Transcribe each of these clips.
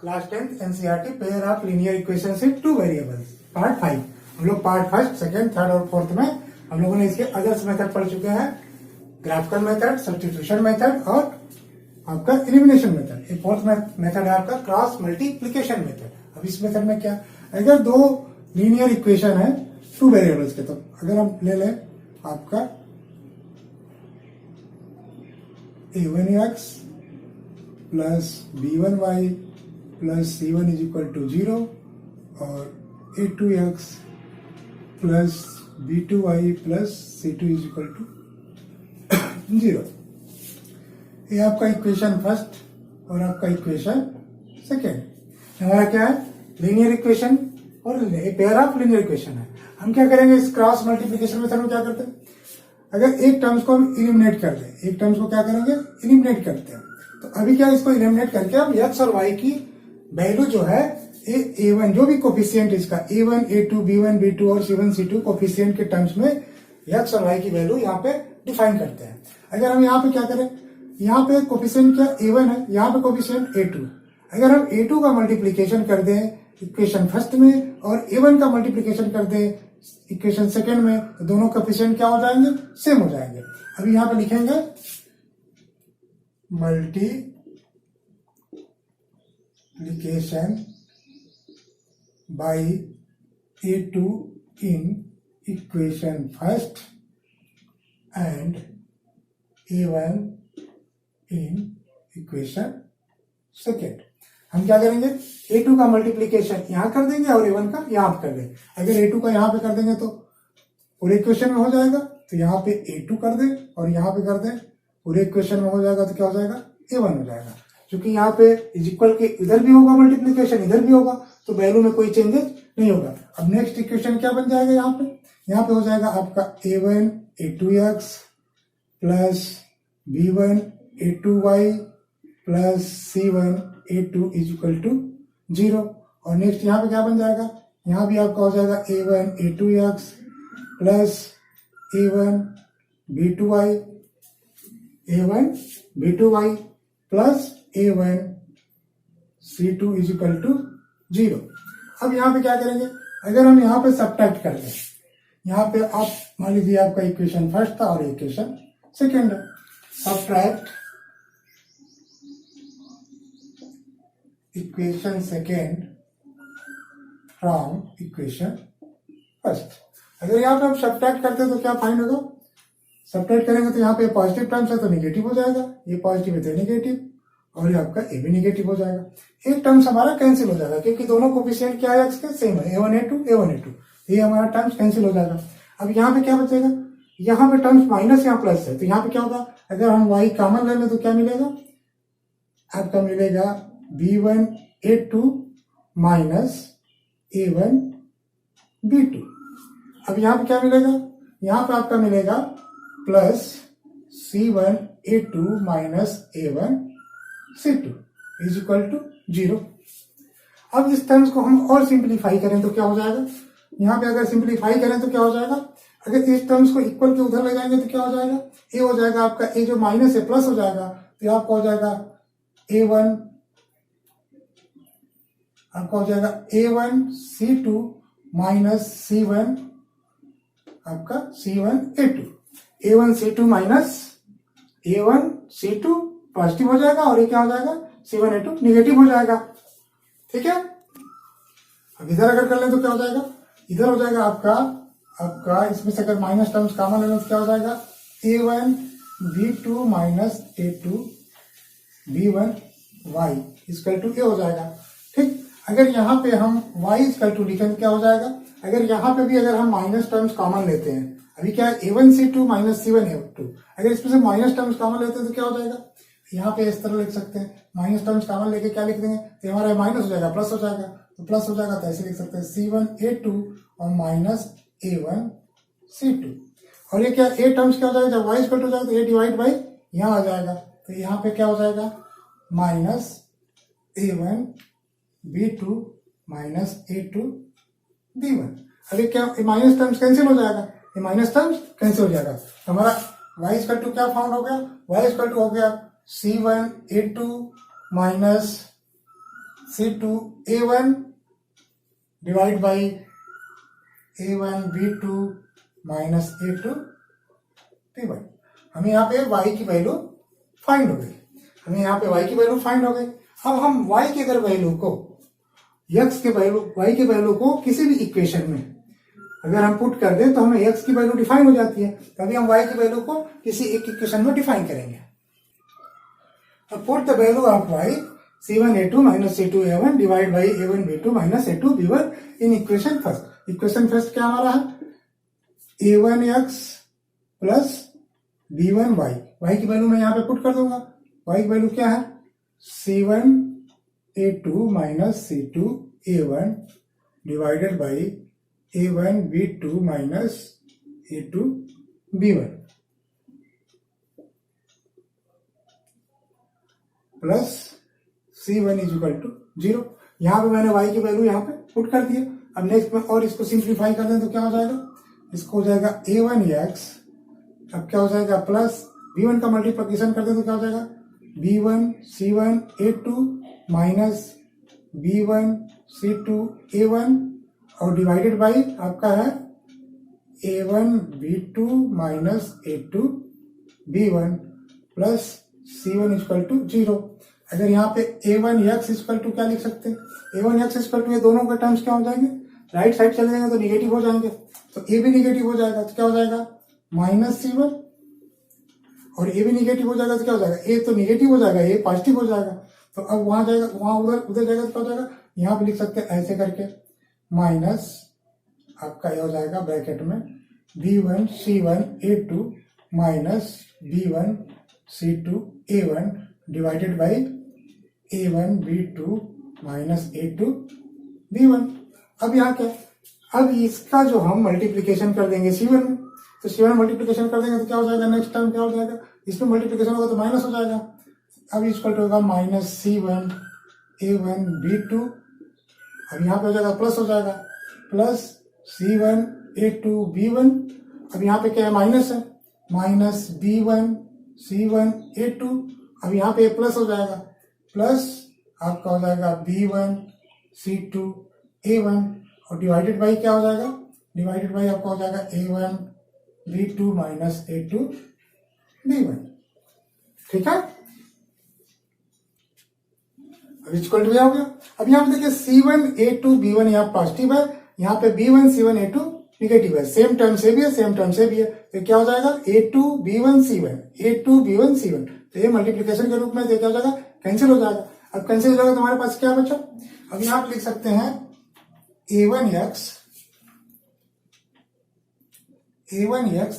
Class 10th NCERT pair of linear equations in two variables part 5। हम लोग part first, second, third और fourth में हम लोगों ने इसके अदर्स मेथड पढ़ चुके हैं। ग्राफिकल मेथड, सब्स्टिट्यूशन मेथड और आपका एलिमिनेशन मेथड। एक फोर्थ मेथड है आपका क्रॉस मल्टीप्लीकेशन मेथड। अब इस मेथड में क्या, अगर दो लीनियर इक्वेशन है टू वेरिएबल्स के, तो अगर हम ले लें आपका a1x plus b1y plus c1 is equal to 0 और a2x plus b2y plus c2 is equal to 0। ये आपका इक्वेशन फर्स्ट और आपका इक्वेशन सेकेंड। हमारा क्या है, लीनियर इक्वेशन और पेयर ऑफ लीनियर इक्वेशन है। हम क्या करेंगे, इस क्रॉस मल्टीप्लिकेशन मेथड में क्या करते हैं, अगर एक टर्म्स को हम इलिमिनेट कर दें, एक टर्म्स को क्या करेंगे, इलिमिनेट करते हैं। तो अभी क्या, इसको इलिमिनेट करके हम x और y की वैल्यू जो है a1 जो भी कोफिशिएंट इसका a1, a2, b1, b2 और c1, c2 कोफिशिएंट के टर्म्स में x और y की वैल्यू यहाँ पे डिफाइन करते हैं। अगर हम यहाँ पे क्या करें, यहाँ पे कोफिशिएंट क्या a1 है, यहाँ पे कोफिशिएंट a2। अगर हम a2 का मल्टीप्लीकेशन कर दें इक्वेशन फर्स्ट में और a1 का मल्टीप्लीकेशन कर दें इक्वेशन सेकेंड में, तो दोनों कोफिशिएंट क्या हो जाएंगे, सेम हो जाएंगे। अभी यहाँ पे लिखेंगे multiplication bye a2 in equation first and a1 in equation second. हम क्या करेंगे, a2 का मल्टीप्लीकेशन यहाँ कर देंगे और a1 का यहाँ पे कर देंगे। अगर a2 का यहाँ पे कर देंगे तो पूरे इक्वेशन में हो जाएगा, तो यहाँ पे a2 कर दें और यहाँ पे कर दें, पूरे इक्वेशन में हो जाएगा, तो क्या हो जाएगा, a1 हो जाएगा। क्योंकि यहाँ पे इज इक्वल के इधर भी होगा मल्टीप्लीकेशन, इधर भी होगा, तो वैल्यू में कोई चेंजेस नहीं होगा। अब नेक्स्ट इक्वेशन क्या बन जाएगा, यहाँ पे हो जाएगा आपका a1 a2x plus b1 a2y plus c1 a2 is equal to 0। और नेक्स्ट यहाँ पे क्या बन जाएगा, यहाँ भी आपका हो जाएगा a1 a2x plus a1 b2y plus a1 c2 is equal to 0। अब यहाँ पे क्या करेंगे, अगर हम यहाँ पे सब्ट्रैक्ट कर दें, यहाँ पे आप मान लीजिए आपका इक्वेशन फर्स्ट था और इक्वेशन सेकेंड है, subtract equation second from equation first. अगर यहाँ पे हम सब्ट्रैक्ट करते हैं तो क्या फाइंड होगा, सब्ट्रैक्ट करेंगे तो यहाँ पे पॉजिटिव टर्म्स है तो नेगेटिव हो जाएगा, ये पॉजिटिव है तो नेगेटिव, और ये आपका ए भी नेगेटिव हो जाएगा। एक टर्म्स हमारा कैंसिल हो जाएगा क्योंकि दोनों कोफिशिएंट क्या है एक्स के, सेम है, a1 a2, ये हमारा टर्म्स कैंसिल हो जाएगा। अब यहाँ पे क्या बचेगा, यहाँ पे टर्म्स माइनस यहाँ प्लस है, तो यहाँ पे क्या होगा, अगर हम y कॉमन ले लें तो क्या मिलेगा, आपका मिलेगा b1 a2 minus a1 b2। अब यहाँ पे क्या मिलेगा, यहाँ पे आपका मिलेगा plus c1 a2 minus a1 c2 is equal to 0। अब इस टर्म्स को हम और सिंप्लीफाई करें तो क्या हो जाएगा, यहाँ पे अगर सिंप्लीफाई करें तो क्या हो जाएगा, अगर इस टर्म्स को इक्वल के उधर ले जाएंगे तो क्या हो जाएगा, ए हो जाएगा आपका, ए जो माइनस है प्लस हो जाएगा, तो आपका हो जाएगा a1, आपका हो जाएगा a1 c2 माइनस c1 आपका c1 a2, a1 c2 minus a1 c2 positive हो जाएगा और ये क्या हो जाएगा, c1 a2 निगेटिव हो जाएगा। ठीक है, अब इधर अगर कर लें तो क्या हो जाएगा, इधर हो जाएगा आपका इसमें से अगर माइनस टर्म्स कॉमन लें तो क्या हो जाएगा, a1 b2 minus a2 b1 y equal to a हो जाएगा। ठीक, अगर यहाँ पे हम y इक्वल टू लिखें तो क्या हो जाएगा, अगर यहाँ पे भी अगर हम माइनस टर्म्स कॉमन लेते हैं, अभी क्या है a1 c2 minus c1 a2, अगर इसमें से माइनस टर्म्स कॉमन लेते हैं तो क्या हो जाएगा, यहाँ पे इस तरह लिख सकते हैं, माइनस टर्म्स कॉमन लेके क्या लिख देंगे, तो हमारा माइनस हो जाएगा प्लस हो जाएगा, तो प्लस हो जाएगा तो ऐसे लिख सकते हैं c1 a2 और माइनस a1 c2। और ये क्या, ए टर्म्स क्या हो जाएगा, जब y इक्वल हो जाएगा तो a डिवाइड बाई यहाँ आ जाएगा, तो यहाँ पे क्या हो जाएगा minus a1 b2 minus a2 b1। अभी क्या, माइनस टर्म्स कैंसिल हो जाएगा, ये माइनस टर्म्स कैंसिल हो जाएगा, तो हमारा y इक्वल टू क्या फाउंड हो गया, y इक्वल टू हो गया c1 a2 minus C2 A1 divide by A1 B2 minus A2 B1। हमें यहाँ पे y की वैल्यू फाइंड हो गई। हमें यहाँ पे y की वैल्यू फाइंड हो गई। अब हम y के अगर वैल्यू को y के वैल्यू को किसी भी इक्वेशन में अगर हम पुट कर दें तो हमें x की वैल्यू डिफाइन हो जाती है। तभी हम y की वैल्यू को किसी एक इक्वेशन में डिफाइन करेंगे। अब put the value of y C1 A2 minus C2 A1 divide by A1 B2 minus A2 B1 in equation first. Equation first क्या हमारा है? A1x plus B1y। y की वैल्यू मैं यहाँ पे पुट कर दूंगा। y की वैल्यू क्या है? C1 A2 minus C2 A1 divided by A1 B2 minus A2 B1 plus C1 is equal to 0। यहाँ पे मैंने y की वैल्यू यहाँ पे पुट कर दिया। अब नेक्स्ट में और इसको सिंप्लीफाई कर दें तो क्या हो जाएगा? इसको हो जाएगा A1x, अब क्या हो जाएगा प्लस B1 का मल्टीप्लिकेशन कर दें तो क्या हो जाएगा? B1 C1 A2 minus B1 C2 A1 और डिवाइडेड बाई आपका है A1 B2 minus A2 B1 plus C1 equal to 0। अगर यहाँ पे A1x इक्वल टू क्या लिख सकते हैं? A1x इक्वल टू ये दोनों के टर्म्स क्या हो जाएंगे? राइट साइड चले जाएंगे तो निगेटिव हो जाएंगे, तो A भी निगेटिव हो जाएगा तो क्या हो जाएगा? Minus C1। और A भी निगेटिव हो जाएगा तो क्या हो जाएगा? A तो निगेटिव हो जाएगा, A पॉजिटिव हो जाएगा। तो अब वहां जाएगा, वहां उधर जाएगा तो क्या हो जाएगा? यहाँ पे लिख सकते हैं ऐसे करके माइनस आपका ये हो जाएगा ब्रैकेट में B1 C1 A2 minus B1 C2 A1 divided by A1 B2 minus A2 B1। अब यहाँ क्या? अब इसका जो हम मल्टीप्लीकेशन कर देंगे C1 में, तो C1 मल्टीप्लीकेशन कर देंगे तो क्या हो जाएगा? नेक्स्ट टाइम क्या हो जाएगा? इसमें मल्टीप्लीकेशन होगा तो माइनस हो जाएगा। अब इक्वल टू होगा माइनस C1 A1 B2। अब यहाँ पे हो जाएगा प्लस हो जाएगा प्लस C1 A2 B1। अब यहाँ पे क्या है? माइनस है, माइनस B1 C1 A2। अब यहाँ पे प्लस हो जाएगा प्लस आपका हो जाएगा B1 C2 A1 और डिवाइडेड बाई क्या हो जाएगा? डिवाइडेड बाई आपका हो जाएगा A1 B2 minus A2 B1। ठीक है, अब इक्वल टू हो गया। अब यहाँ पे देखिए C1 A2 B1 यहाँ पॉजिटिव है, यहाँ पे B1 C1 A2 निगेटिव है। सेम टर्म से भी है, सेम टर्म से भी है, तो क्या हो जाएगा? A2 B1 C1 A2 B1 C1। तो ये मल्टीप्लिकेशन के रूप में क्या हो जाएगा? कैंसिल हो जाएगा। अब कैंसिल हो जाएगा तो हमारे पास क्या बचा? अब यहाँ पे लिख सकते हैं A1x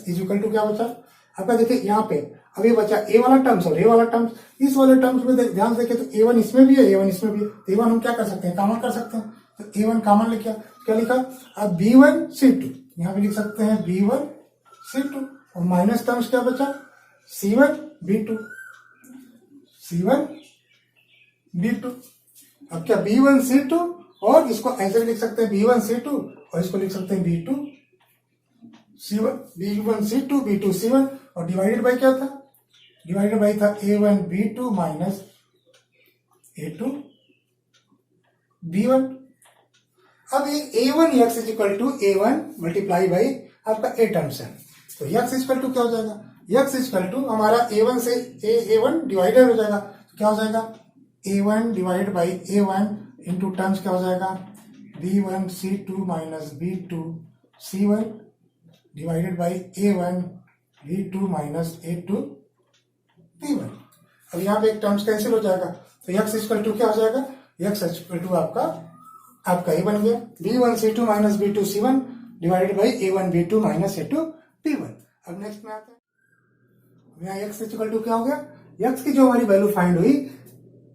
इज इक्वल टू क्या बचा आपका? देखिए यहाँ पे अभी बचा A वाला टर्म्स और A वाला टर्म्स। इस वाले टर्म्स में ध्यान से देखें तो A1 इसमें भी है, A1 इसमें भी है। तो A1 हम क्या कर सकते हैं? कॉमन कर सकते हैं। तो A1 कॉमन लिखा, क्या लिखा? अब B1 C2 यहाँ पे लिख सकते हैं B1 C2 और माइनस टर्म्स क्या बचा? C1 B2 अब क्या B1 C2 और इसको ऐसे भी लिख सकते हैं B1 C2 और इसको लिख सकते हैं B2 C1 B1 C2 B2 C1 और डिवाइडेड बाई क्या था? डिवाइडेड बाई था A1 B2 minus A2 B1। अब ये A1 x is equal to A1 multiply by आपका A टर्म्स है, तो x इज इक्वल टू क्या हो जाएगा? x इज इक्वल टू हमारा A1 से A1 डिवाइडेड हो जाएगा, तो क्या हो जाएगा? A1 divided by A1 into terms क्या हो जाएगा? B1 C2 minus B2 C1 divided by A1 B2 minus A2 B1। अब यहाँ पे एक टर्म्स कैंसिल हो जाएगा, तो x इक्वल टू क्या हो जाएगा? x इक्वल टू आपका ये बन गया B1 C2 minus B2 C1 divided by A1 B2 minus A2 B1। अब नेक्स्ट में आते हैं, यहाँ x इक्वल टू क्या हो गया? x की जो हमारी वैल्यू फाइंड हुई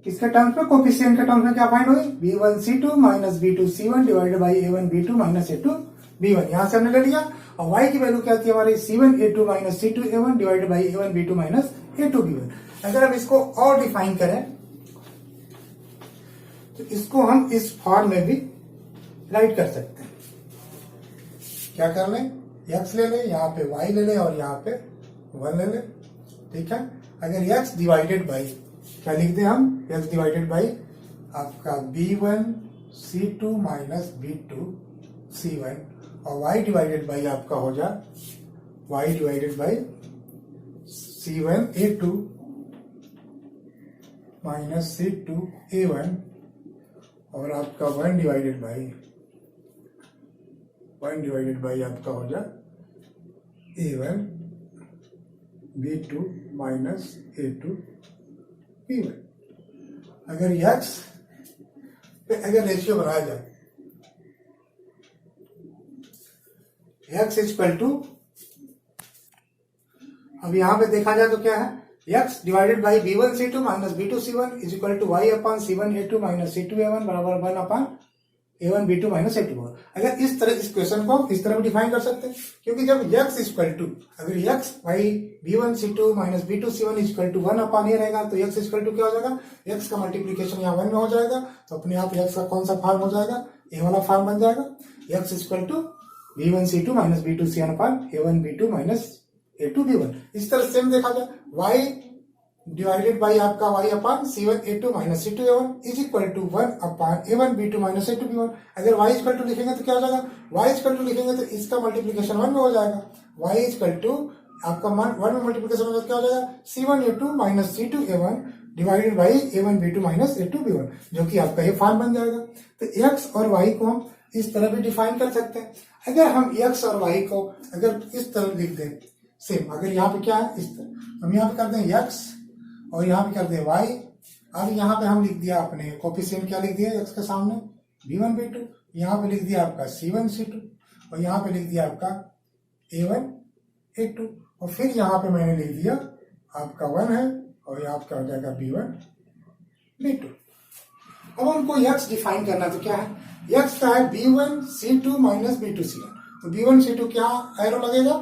किसके टर्म्स में? कोफिशिएंट के टर्म्स में क्या फाइंड हुई? B1 C2 minus B2 C1 divided by A1 B2 minus A2 B1। यहाँ से हमने ले लिया। और y की वैल्यू क्या थी हमारी? C1 A2 minus C2 A1 divided by A1 B2 minus A2 B1। अगर हम इसको और डिफाइन करें तो इसको हम इस फॉर्म में भी राइट कर सकते हैं। क्या कर लें? x ले ले, यहाँ पे y ले ले और यहाँ पे 1 ले ले। ठीक है, अगर x डिवाइडेड बाई क्या लिख दें हम? x डिवाइडेड बाई आपका B1C2 माइनस B2C1 और y डिवाइडेड बाई आपका हो जा y divided by C1A2 minus C2A1 और आपका 1 डिवाइडेड बाई आपका हो जा A1 B2 minus A2 B1। अगर x पे अगर रेशियो बनाया जाए x इक्वल टू, अब यहां पे देखा जाए तो क्या है, x divided by B1C2 minus B2C1 is equal to y upon C1A2 minus C2A1 बराबर 1 upon A1 B2 minus A2। अगर इस तरह इस क्वेश्चन को इस तरह भी डिफाइन कर सकते हैं, क्योंकि जब x इक्वल टू, अगर x by B1C2 minus B2C1 equal to 1 upon A रहेगा तो x इक्वल टू क्या हो जाएगा, x का मल्टीप्लीकेशन यहाँ 1 में हो जाएगा तो अपने आप x का कौन सा फॉर्म हो जाएगा, ए वाला फॉर्म बन जाएगा, x equal to B1C2 minus B2C1 upon A1 B2 minus A2 B1। इस तरह सेम देखा जाए y डिवाइडेड बाई आपका y upon C1A2 minus C2A1 is equal to 1 upon A1 B2 minus A2 B1। अगर y equal to लिखेंगे तो क्या हो जाएगा, y इक्वल टू लिखेंगे तो इसका मल्टीप्लीकेशन 1 में हो जाएगा, y इक्वल टू आपका 1 में मल्टीप्लीकेशन हो क्या हो जाएगा, C1A2 minus C2A1 divided by A1 B2 minus A2 B1, जो कि आपका ये फॉर्म बन जाएगा। तो x और y को हम इस तरह भी डिफाइन कर सकते हैं। अगर हम x और y को अगर इस तरह लिख दें सेम, अगर यहाँ पे क्या है इस तरह, हम यहाँ पे करते हैं x और यहाँ पे करते हैं y। अब यहाँ पे हम लिख दिया अपने कोफिशिएंट क्या लिख दिया x के सामने B1 B2, यहाँ पे लिख दिया आपका C1 C2 और यहाँ पे लिख दिया आपका A1 A2 और फिर यहाँ पे मैंने लिख दिया आपका 1 है और यहाँ पे हो जाएगा B1 B2। अब हमको x डिफाइन करना तो क्या है, x का है B1 C2 minus B2 C1, तो B1 C2 क्या एरो लगेगा,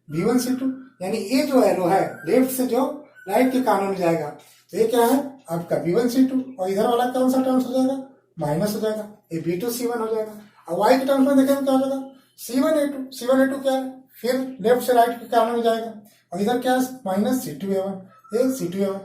B1 C2, यानी ये जो एरो है लेफ्ट से जो राइट के कानून में जाएगा तो ये क्या है आपका B1 C2 और इधर वाला कौन सा टर्म्स हो जाएगा, माइनस हो जाएगा, ये B2 C1 हो जाएगा। और y के टर्म्स में देखेंगे क्या हो जाएगा, C1A2 क्या है, फिर लेफ्ट से राइट के कानून में जाएगा और इधर क्या है माइनस C2A1, ये C2A1।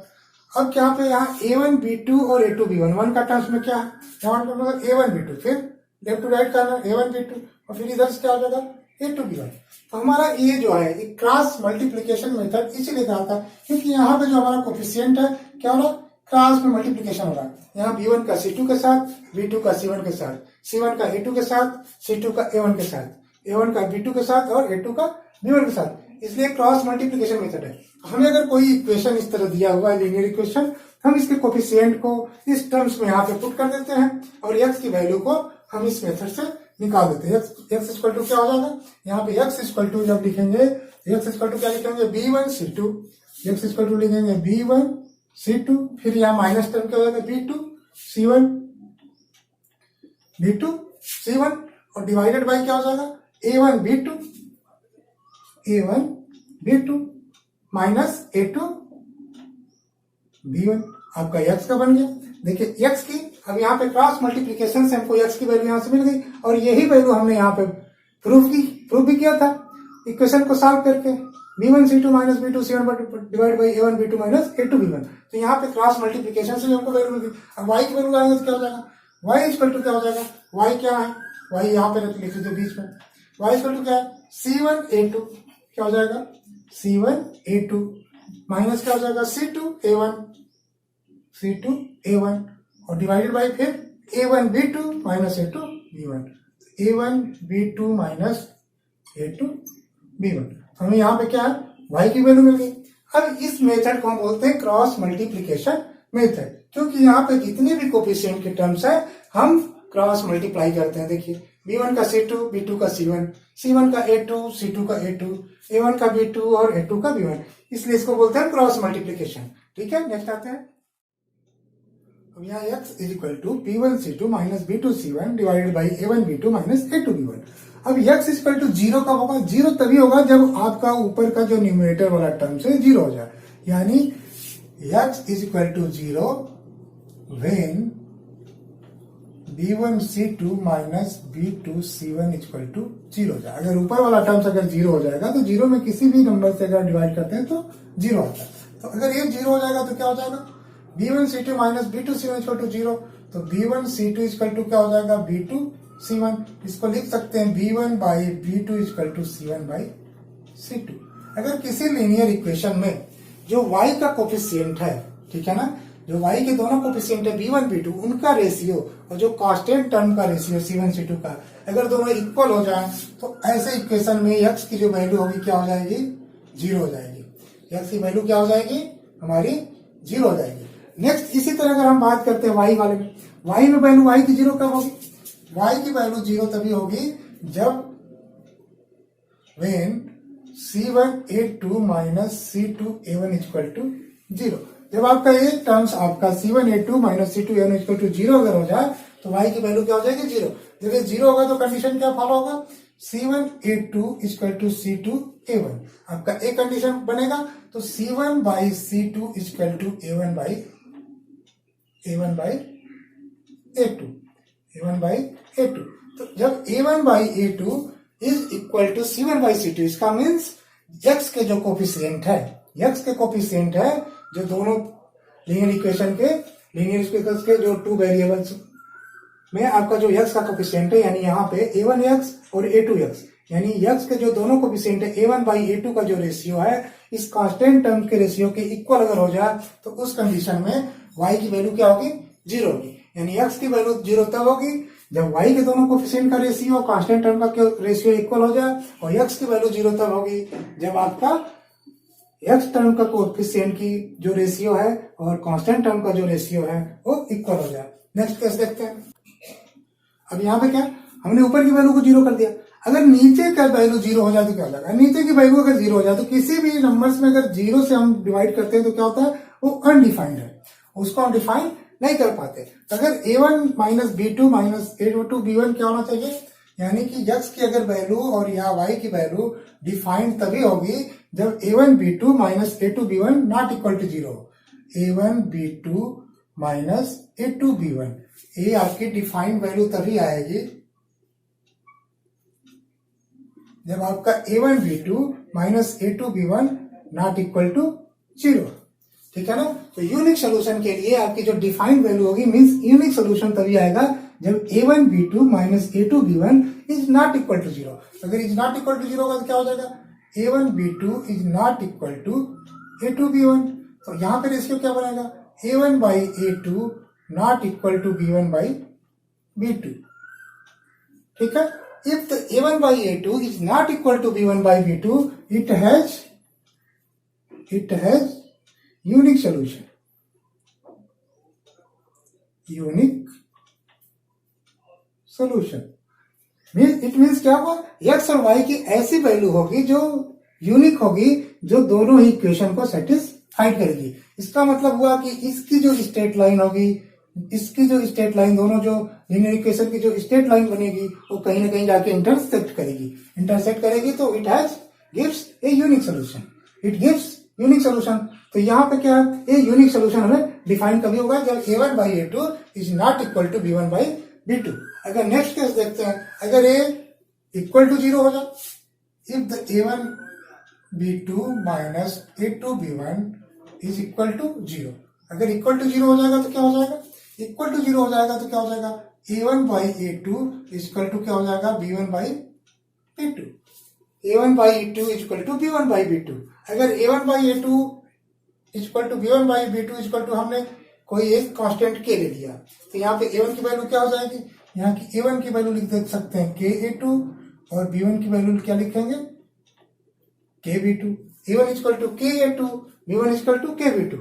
अब क्या पे यहाँ A1 B2 और A2 B1, 1 का टर्म्स में क्या है, यहाँ मतलब A1 B2 फिर लेफ्ट टू राइट का A1 B2 और फिर इधर से क्या हो जाएगा A2 B1। तो हमारा ये जो है एक क्रॉस मल्टीप्लिकेशन मेथड इसीलिए कहा था क्योंकि यहाँ पे जो हमारा कोफिशिएंट है क्या हो रहा है, क्रॉस में मल्टीप्लिकेशन हो रहा है। यहाँ B1 का C2 के साथ, B2 का C1 के साथ, C1 का A2 के साथ, C2 का A1 के साथ, A1 का B2 के साथ और A2 का B1 के साथ, इसलिए क्रॉस मल्टीप्लिकेशन मेथड है। हमें अगर कोई इक्वेशन इस तरह दिया हुआ है लीनियर इक्वेशन, हम इसके कोफिशिएंट को इस टर्म्स में यहाँ पे पुट कर देते हैं और x की वैल्यू को हम इस मेथड से निकाल देते हैं। x इक्वल टू क्या हो जाएगा, यहाँ पे x इक्वल टू जब लिखेंगे x इक्वल टू क्या लिखेंगे B1 C2, x equal to लिखेंगे B1 C2, फिर यहाँ माइनस टर्म क्या हो जाएगा B2 C1 और डिवाइडेड बाई क्या हो जाएगा A1 B2 minus A2 B1, आपका x का बन गया। देखिए x की अब यहाँ पे क्रॉस मल्टीप्लिकेशन से हमको x की वैल्यू यहाँ से मिल गई और यही वैल्यू हमने यहाँ पे प्रूफ भी किया था इक्वेशन को सॉल्व करके, B1 C2 minus B2 C1 divide by A1 B2 minus A2 B1। तो यहाँ पे क्रॉस मल्टीप्लिकेशन से हमको वैल्यू मिल गई। अब y की वैल्यू लाएंगे तो क्या हो जाएगा, y इक्वल टू क्या हो जाएगा, y क्या है, y यहाँ पे लिख लीजिए बीच में, y इक्वल टू क्या है C1A2 क्या हो जाएगा C1A2 माइनस क्या हो जाएगा C2A1 और डिवाइडेड बाई फिर A1 B2 minus A2 B1, A1 B2 minus A2 B1। हमें यहाँ पे क्या है y की वैल्यू मिल गई। अब इस मेथड को हम बोलते हैं क्रॉस मल्टीप्लिकेशन मेथड, क्योंकि यहाँ पे जितने भी कोफिशिएंट के टर्म्स है हम क्रॉस मल्टीप्लाई करते हैं। देखिए B1 का C2, B2 का C1, C1 का A2, C2 का A2, A1 का B2 और A2 का B1, इसलिए इसको बोलते हैं क्रॉस मल्टीप्लिकेशन। ठीक है, नेक्स्ट आते हैं। अब यहाँ x is equal to B1 C2 minus B2 C1 divided by A1 B2 minus A2 B1। अब x इज इक्वल टू 0 कब होगा, 0 तभी होगा जब आपका ऊपर का जो न्यूमरेटर वाला टर्म से 0 हो जाए, यानी x is equal to 0 when B1 C2 minus B2 C1 equal to 0 हो जाए। अगर ऊपर वाला टर्म्स अगर 0 हो जाएगा तो 0 में किसी भी नंबर से अगर डिवाइड करते हैं तो 0 आता है। तो अगर ये 0 हो जाएगा तो क्या हो जाएगा B1 C2 minus B2 C1 equal to 0, तो B1C2 इक्वल टू क्या हो जाएगा, B2C1। इसको लिख सकते हैं B1 by B2 equal to C1 by C2। अगर किसी लीनियर इक्वेशन में जो y का कोफिशिएंट है, ठीक है ना, जो y के दोनों कोफिशिएंट है B1 B2, उनका रेशियो और जो कांस्टेंट टर्म का रेशियो C1 C2 का, अगर दोनों इक्वल हो जाए तो ऐसे इक्वेशन में x की जो वैल्यू होगी क्या हो जाएगी, 0 हो जाएगी। x की वैल्यू क्या हो जाएगी, हमारी 0 हो जाएगी। नेक्स्ट इसी तरह अगर हम बात करते हैं y वाले में, y में वैल्यू y की 0 कब होगी, y की वैल्यू 0 तभी होगी जब when C1A2 minus C2A1 equal to 0। जब आपका ये टर्म्स आपका C1A2 minus C2A1 equal to 0 अगर हो जाए तो y की वैल्यू क्या हो जाएगी, 0। जब ये 0 होगा तो कंडीशन क्या फॉलो होगा, C1A2 इक्वल टू C2A1। आपका एक कंडीशन बनेगा तो C1 by C2 equal to A1 by A2। तो जब A1 by A2 is equal to C1 by C2, इसका मीन्स x के जो कोफिशिएंट है, जो दोनों लीनियर इक्वेशन के जो टू वेरिएबल्स में आपका जो x का कोफिशिएंट है, यानी यहाँ पे A1x और A2x, यानी x के जो दोनों कोफिशिएंट है A1 बाई A2 का जो रेशियो है, इस कांस्टेंट टर्म के रेशियो के इक्वल अगर हो जाए तो उस कंडीशन में y की वैल्यू क्या होगी, 0 होगी। यानी x की वैल्यू 0 तब होगी जब y के दोनों कोफिशिएंट का रेशियो कांस्टेंट टर्म का रेशियो इक्वल हो जाए, और x की वैल्यू 0 तब होगी जब आपका x टर्म का कोफिशिएंट की जो रेशियो है और कांस्टेंट टर्म का जो रेशियो है वो इक्वल हो जाए। नेक्स्ट केस देखते हैं। अब यहाँ पे क्या, हमने ऊपर की वैल्यू को 0 कर दिया, अगर नीचे का वैल्यू 0 हो जाए तो क्या हो जाएगा, नीचे की वैल्यू अगर 0 हो जाए तो किसी भी नंबर्स में अगर 0 से हम डिवाइड करते हैं तो क्या होता है, वो अनडिफाइंड है, उसको हम डिफाइन नहीं कर पाते। तो अगर A1 minus B2 minus A2 B1 क्या होना चाहिए, यानी कि x की अगर वैल्यू और यहाँ y की वैल्यू डिफाइंड तभी होगी जब A1 B2 minus A2 B1 not equal to 0। A1 B2 minus A2 B1, ये आपकी डिफाइंड वैल्यू तभी आएगी जब आपका A1 B2 minus A2 B1 not equal to 0, ठीक है ना। तो यूनिक सोल्यूशन के लिए आपकी जो डिफाइंड वैल्यू होगी, मींस यूनिक सोल्यूशन तभी आएगा जब A1 B2 minus A2 B1 is not equal to 0। अगर इज नॉट इक्वल टू 0 होगा तो क्या हो जाएगा, A1 B2 is not equal to A2 B1। तो यहाँ पे रेशियो क्या बनेगा, A1 by A2 not equal to B1 by B2, ठीक है। If the A1 by A2 is not equal to B1 by B2, it has unique solution. Unique solution. It means क्या होगा, x और y की ऐसी value होगी जो unique होगी, जो दोनों ही इक्वेशन को सेटिस्फाइड करेगी। इसका मतलब हुआ कि इसकी जो स्ट्रेट लाइन होगी, इसकी जो स्ट्रेट लाइन, दोनों जो लीनियर इक्वेशन की जो स्ट्रेट लाइन बनेगी वो कहीं ना कहीं जाके इंटरसेक्ट करेगी तो it gives a unique solution. तो यहाँ पे क्या है, ए यूनिक सोल्यूशन हमें डिफाइन कभी होगा जब A1 by A2 is not equal to B1 by B2। अगर नेक्स्ट केस देखते हैं, अगर ए इक्वल टू 0 हो जाए, if the A1 B2 minus A2 B1 is equal to 0, अगर इक्वल टू 0 हो जाएगा तो क्या हो जाएगा, इक्वल टू 0 हो जाएगा तो क्या हो जाएगा, A1 by A2 equal to क्या हो जाएगा, B1 by B2। A1 by A2 equal to B1 by B2। अगर A1 by A2 equal to B1 by B2 equal to हमने कोई एक कांस्टेंट K ले लिया, तो यहाँ पे A1 की वैल्यू क्या हो जाएगी, यहाँ की A1 की वैल्यू लिख सकते हैं KA2 और B1 की वैल्यू क्या लिखेंगे, KB2। A1 equal to KA2, B1 equal to KB2।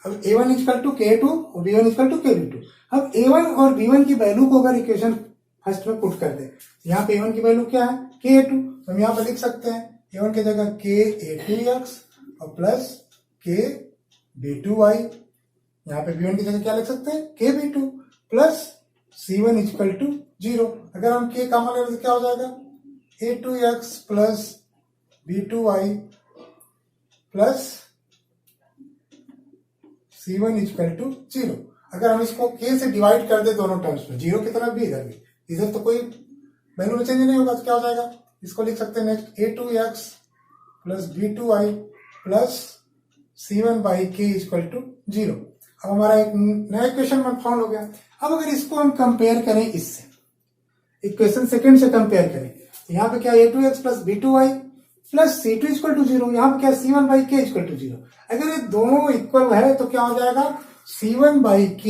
अब A1 इक्वल टू K2 और B1 इक्वल टू KB2। अब A1 और B1 की वैल्यू को अगर इक्वेशन फर्स्ट में पुट कर दे, यहाँ पे A1 की वैल्यू क्या है, KA2, तो हम यहाँ पे लिख सकते हैं A1 की जगह KA2x और प्लस KB2y। यहाँ पे B1 की जगह क्या लिख सकते हैं, KB2 plus C1 equal to 0। अगर हम K कॉमन ले तो क्या हो जाएगा, A2x plus B2y plus C1 equal to 0। अगर हम इसको K से डिवाइड कर दे दोनों टर्म्स में, 0 की तरफ भी इधर भी, इधर तो कोई वैल्यू में चेंज नहीं होगा, तो क्या हो जाएगा, इसको लिख सकते हैं next A2x plus B2y plus C1 by K equal to 0। अब हमारा एक नया इक्वेशन फाउंड हो गया। अब अगर इसको हम कंपेयर करें इससे, इक्वेशन सेकंड से कंपेयर करें, यहाँ पे क्या a2x plus b2y plus c2 equal to 0, यहाँ पे क्या c1 by k equal to 0। अगर ये दोनों इक्वल है तो क्या हो जाएगा c1 by k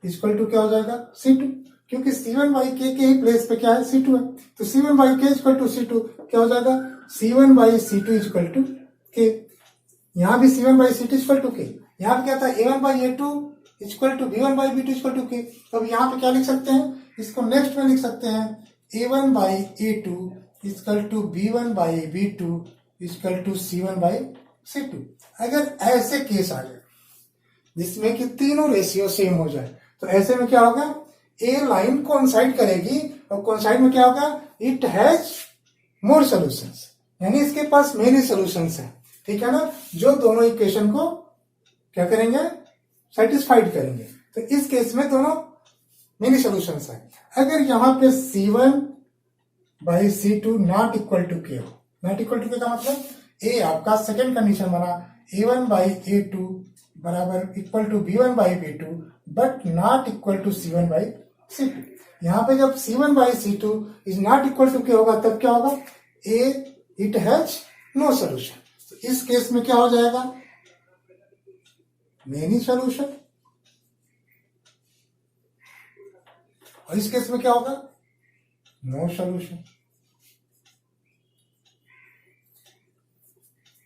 equal to क्या हो जाएगा c2, क्योंकि c1 बाई k के ही प्लेस पे क्या है c2 है, तो c1 by k equal to c2 क्या हो जाएगा c1 by c2 equal to k। यहाँ भी c1 by c2 equal to k, यहाँ पे क्या था a1 by a2 equal to b1 by b2 equal to k। तो अब यहाँ पे क्या लिख सकते हैं, इसको नेक्स्ट में लिख सकते हैं a1 by a2 equal to b1 by b2 equal to c1 by c2। अगर ऐसे केस आ जाए जिसमें कि तीनों रेशियो सेम हो जाए, तो ऐसे में क्या होगा, ए लाइन कोइंसाइड करेगी, और कोइंसाइड में क्या होगा, इट हैज मोर सॉल्यूशंस, यानी इसके पास मेनी सॉल्यूशंस है, ठीक है ना, जो दोनों इक्वेशन को क्या करेंगे, सेटिस्फाइड करेंगे। तो इस केस में दोनों मेनी सॉल्यूशंस है। अगर यहाँ पे c1 by c2 not equal to k हो, नॉट इक्वल टू k का मतलब ए आपका सेकेंड कंडीशन बना a1 बाई a2 बराबर equal to b1 by b2 but not equal to c1 by c2। यहाँ पे जब c1 by c2 is not equal to k होगा तब क्या होगा, a it has no solution. तो इस केस में क्या हो जाएगा, मेनी सॉल्यूशन, और इस केस में क्या होगा, नो सॉल्यूशन,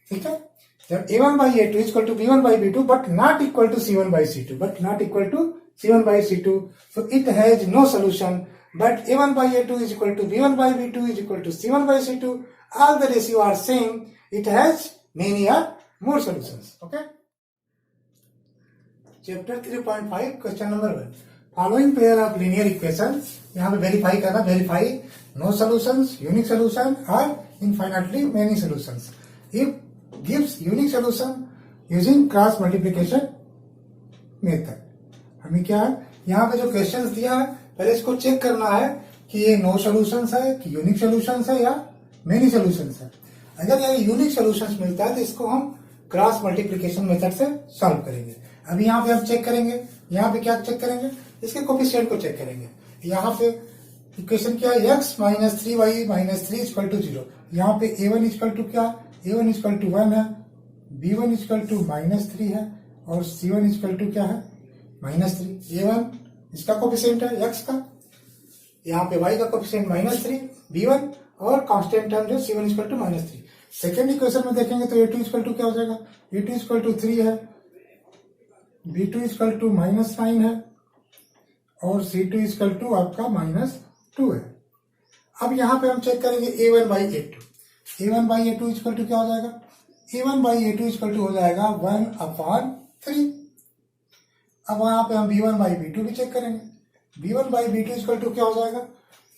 ठीक है। जब a1 by a2 equal to b1 by b2 but not equal to c1 by c2, but not equal to c1 by c2, so it has no solution, but a1 by a2 is equal to b1 by b2 is equal to c1 by c2, all the ratio are same, it has many or more solutions, okay। Chapter 3.5 question number 1, following pair of linear equation, यहाँ पे verify करना, verify no solutions, unique solution और infinitely many solutions. If gives unique solution using cross multiplication method. हमें क्या है, यहाँ पे जो क्वेश्चंस दिया है पहले इसको चेक करना है कि ये नो सॉल्यूशंस है कि यूनिक सॉल्यूशंस है या मेनी सॉल्यूशंस है। अगर ये यूनिक सॉल्यूशंस मिलता है तो इसको हम क्रॉस मल्टीप्लिकेशन मेथड से सॉल्व करेंगे। अभी यहाँ पे हम चेक करेंगे, यहाँ पे क्या चेक करेंगे, इसके कोफिशिएंट को चेक करेंगे। यहाँ पे इक्वेशन क्या है, x minus 3y minus 3 equal to 0। यहाँ पे a1 इक्वल टू क्या, a1 इक्वल टू 1 है, b1 इक्वल टू माइनस 3 है और c1 इक्वल टू क्या है माइनस 3। a1 इसका कोफिशिएंट है x का, यहाँ पे y का कोफिशिएंट माइनस 3, b1 और कांस्टेंट टर्म जो c1 equal to minus 3। Second equation में देखेंगे तो a2 इक्वल टू क्या हो जाएगा, a2 इक्वल टू 3 है, b2 इक्वल टू माइनस 9 है और c2 इक्वल टू आपका माइनस 2 है। अब यहाँ पे हम चेक करेंगे a1 by a2, a1 by a2 equal to क्या हो जाएगा, a1 by a2 equal to हो जाएगा 1/3। अब यहाँ पे हम b1 बाई b2 भी चेक करेंगे, b1 by b2 equal to क्या हो जाएगा,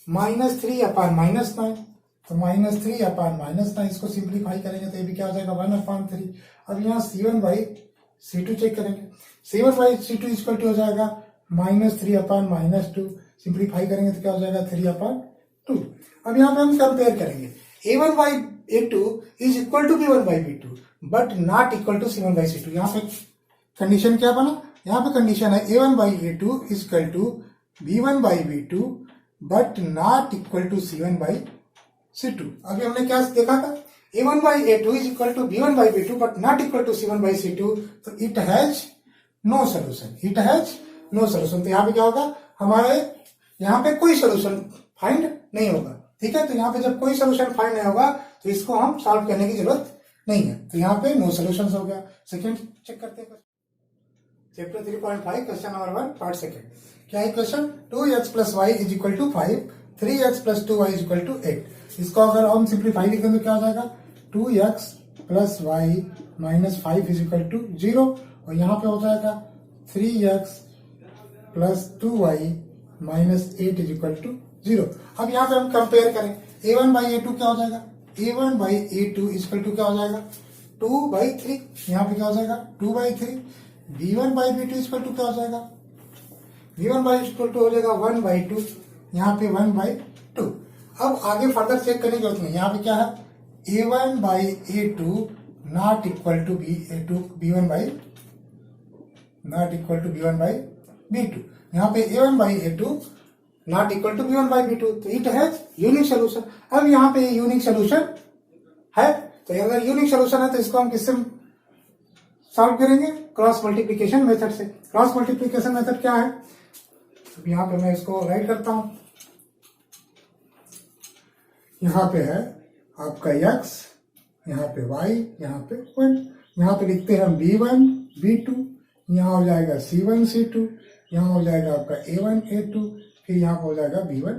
माइनस 3/-9, तो माइनस 3/-9, इसको सिंप्लीफाई करेंगे तो ये भी क्या हो जाएगा 1/3। अब यहाँ c1 बाई c2 चेक करेंगे, c1 by c2 equal to हो जाएगा माइनस 3/-2, सिंप्लीफाई करेंगे तो क्या हो जाएगा 3/2। अब यहाँ पे हम कंपेयर करेंगे, a1 by a2 is equal to b1 by b2 but not equal to c1 by c2। यहाँ पे कंडीशन क्या बना, यहाँ पे कंडीशन है a1 by a2 equal to b1 by b2 but not equal to c1 by c2। अभी हमने क्या देखा था, a1 by a2 is equal to b1 by b2 but not equal to c1 by c2, तो it has no solution, it has no solution. तो यहाँ पे क्या होगा, हमारे यहाँ पे कोई सॉल्यूशन फाइंड नहीं होगा, ठीक है। तो यहाँ पे जब कोई सॉल्यूशन फाइंड नहीं होगा तो इसको हम सॉल्व करने की जरूरत नहीं है, तो यहाँ पे नो सॉल्यूशन हो गया। सेकंड चेक करते हैं, chapter 3.5 question number 1 part second. क्या है question, 2x plus y is equal to 5, 3x plus 2y is equal to 8। इसको अगर हम सिंप्लीफाई लिखें तो क्या हो जाएगा, 2x plus y minus 5 is equal to 0 और यहाँ पे हो जाएगा 3x plus 2y minus 8 is equal to 0। अब यहाँ पे हम कंपेयर करें, a1 बाई a2 क्या हो जाएगा, a1 by a2 equal to क्या हो जाएगा 2/3, यहाँ पे क्या हो जाएगा 2/3। b1 by b2 equal to क्या हो जाएगा, b1 बाई इक्वल टू हो जाएगा 1/2, यहाँ पे 1/2। अब आगे फर्दर चेक करने की जरूरत नहीं, यहाँ पे क्या है a1 by a2 not equal to b1 by not equal to B1 by B2। यहाँ पे A1 by A2 not equal to B1 by B2, तो इट हैज यूनिक सोल्यूशन। अब यहाँ पे यूनिक सोल्यूशन है, तो अगर यूनिक सोल्यूशन है तो इसको हम किससे सॉल्व करेंगे? क्रॉस मल्टीप्लीकेशन मेथड से। क्रॉस मल्टीप्लीकेशन मेथड क्या है? अब यहाँ पे मैं इसको राइट करता हूं। यहाँ पे है आपका x, यहाँ पे y, यहाँ पे 1। यहाँ पे लिखते हैं हम B1 B2, यहाँ हो जाएगा C1 C2, यहाँ हो जाएगा आपका A1 A2, फिर यहाँ हो जाएगा B1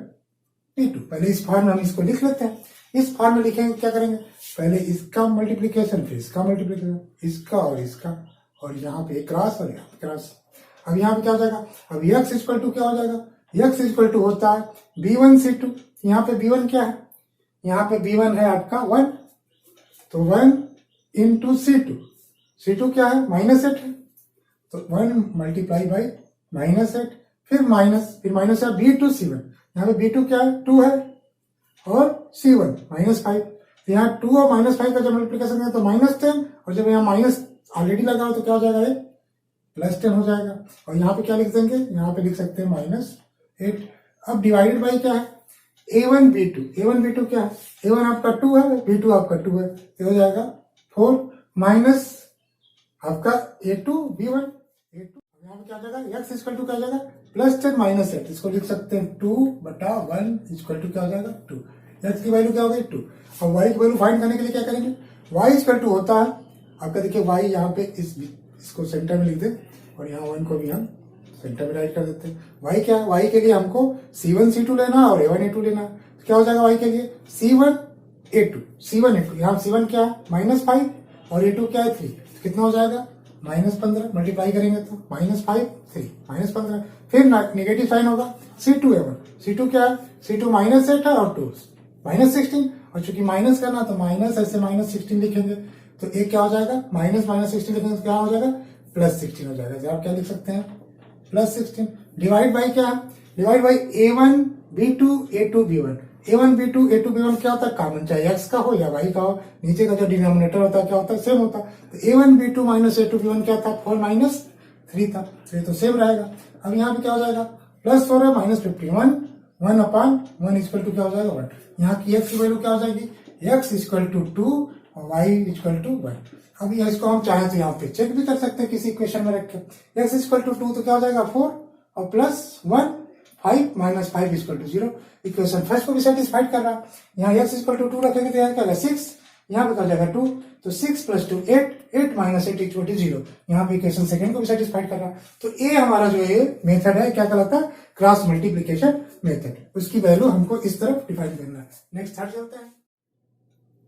B2। पहले इस फॉर्म में हम इसको लिख लेते हैं। इस फॉर्म में लिखेंगे, क्या करेंगे? पहले इसका मल्टीप्लीकेशन, फिर इसका मल्टीप्लीकेशन, इसका और इसका, और यहाँ पे क्रॉस और यहाँ पे क्रॉस। अब यहाँ पे क्या हो जाएगा? अब x इक्वल टू क्या हो जाएगा? x इक्वल टू होता है B1 C2। यहाँ पे B1 क्या है? यहाँ पे B1 है आपका 1, तो 1 इंटू C2। C2 क्या है? -8 है, तो 1 मल्टीप्लाई बाई -8, फिर माइनस है B2 C1। यहाँ पे B2 क्या है? 2 है, और C1 -5। तो यहाँ 2 और -5 का जब मल्टीप्लीकेशन है तो -10, और जब यहाँ माइनस ऑलरेडी लगा हो तो क्या हो जाएगा? ये +10 हो जाएगा। और यहाँ पे क्या लिख देंगे? यहाँ पे लिख सकते हैं -8। अब डिवाइडेड बाई क्या है? A1 B2। A1 B2 क्या है? A1 आपका 2 है, B2 आपका 2 है, तो हो जाएगा 4 माइनस आपका A2 B1 A2। यहाँ पे क्या जाएगा? x इक्वल टू क्या जाएगा? +10 -8। इसको लिख सकते हैं 2/1 इक्वल टू क्या हो जाएगा? 2। x की वैल्यू क्या हो गई? 2। अब y की वैल्यू फाइंड करने के लिए क्या करेंगे? y इक्वल टू होता है आपका, देखिए y यहाँ पे इसको सेंटर में लिख दे, और यहाँ 1 को भी हम सेंटर में राइट कर देते हैं। y क्या है? y के लिए हमको C1 C2 लेना है और A1 A2 लेना है। तो क्या हो जाएगा y के लिए? C1 A2। यहाँ C1 क्या है? -5, और A2 क्या है? 3। तो कितना हो जाएगा? -15। मल्टीप्लाई करेंगे तो -5 3 -15, फिर नेगेटिव साइन होगा। C2 A1। C2 क्या है? C2 -8 है, और 2 -16, और चूंकि माइनस करना तो माइनस ऐसे -16 लिखेंगे, तो एक क्या हो जाएगा? -16 लिखेंगे तो क्या हो जाएगा? +16 हो जाएगा। जब आप क्या लिख सकते हैं? +16। डिवाइड बाई क्या है? Divide by A1 B2 A2 B1। A1 B2 A2 B1 क्या होता है? कॉमन, चाहे x का हो या y का हो, नीचे का जो डिनोमिनेटर होता है क्या होता है? सेम होता है। तो A1 B2 minus A2 B1 क्या था? 4 -3 था, तो ये तो सेम रहेगा। अब यहाँ पे क्या हो जाएगा? +4 है, -51, 1/1 इक्वल टू क्या हो जाएगा? 1। यहाँ की x की वैल्यू क्या हो जाएगी? x इक्वल टू 2 और y इक्वल टू 1। अब इसको हम चाहें तो यहाँ पे चेक भी कर सकते हैं किसी इक्वेशन में रख के। x इक्वल टू 2 तो क्या हो जाएगा? 4, और +1 5 -5 इक्वल टू 0। इक्वेशन फर्स्ट को भी सेटिस्फाइड कर रहा है। यहाँ x इक्वल टू 2 रखेंगे तो यहाँ क्या होगा? 6। यहाँ पे क्या हो जाएगा? 2, तो 6 + 2 8, 8 - 8 इक्वल टू 0। यहाँ पे इक्वेशन सेकंड को भी सेटिस्फाइड कर रहा है। तो ये हमारा जो ये मेथड है क्या कहलाता है? Cross multiplication method. उसकी वैल्यू हमको इस तरफ डिफाइन करना है। नेक्स्ट थर्ड चलते हैं।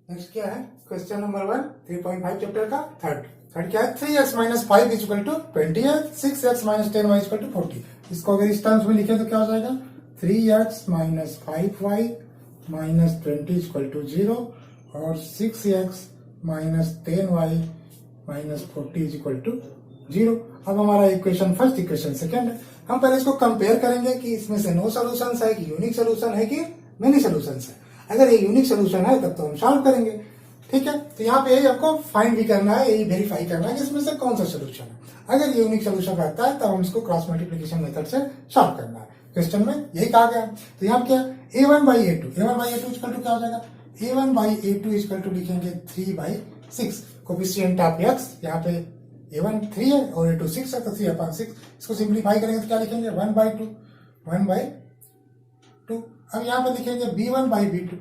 नेक्स्ट क्या है? क्वेश्चन नंबर 1 3.5 चैप्टर का थर्ड क्या है? 3x - 5 इक्वल टू 20 है, 6x - 10y इक्वल टू 40। इसको अगर इस टर्म्स में लिखे तो क्या हो जाएगा? 3x - 5y - 20 इक्वल टू 0, और 6x - 10y - 40 इक्वल टू 0। अब हमारा इक्वेशन फर्स्ट, इक्वेशन सेकंड है। हम पहले इसको कंपेयर करेंगे कि इसमें से नो सोल्यूशन है कि यूनिक सोल्यूशन है कि मेनी सोल्यूशन है। अगर ये यूनिक सोल्यूशन है तब तो हम सॉल्व करेंगे, ठीक है। तो यहाँ पे यही आपको फाइंड भी करना है, यही वेरीफाई करना है कि इसमें से कौन सा सोल्यूशन है। अगर ये यूनिक सोल्यूशन रहता है तब हम इसको क्रॉस मल्टीप्लीकेशन मेथड से सॉल्व करना है। क्वेश्चन में यही कहा गया। तो यहाँ क्या? A1/A2 इक्वल टू क्या हो जाएगा? A1/A2 इक्वल टू लिखेंगे 3/6। कोफिशिएंट ऑफ x यहाँ पे A1 3 है और A2 6 है, तो 3/6। इसको सिंप्लीफाई करेंगे तो क्या लिखेंगे? 1/2। अब यहाँ पे लिखेंगे B1/B2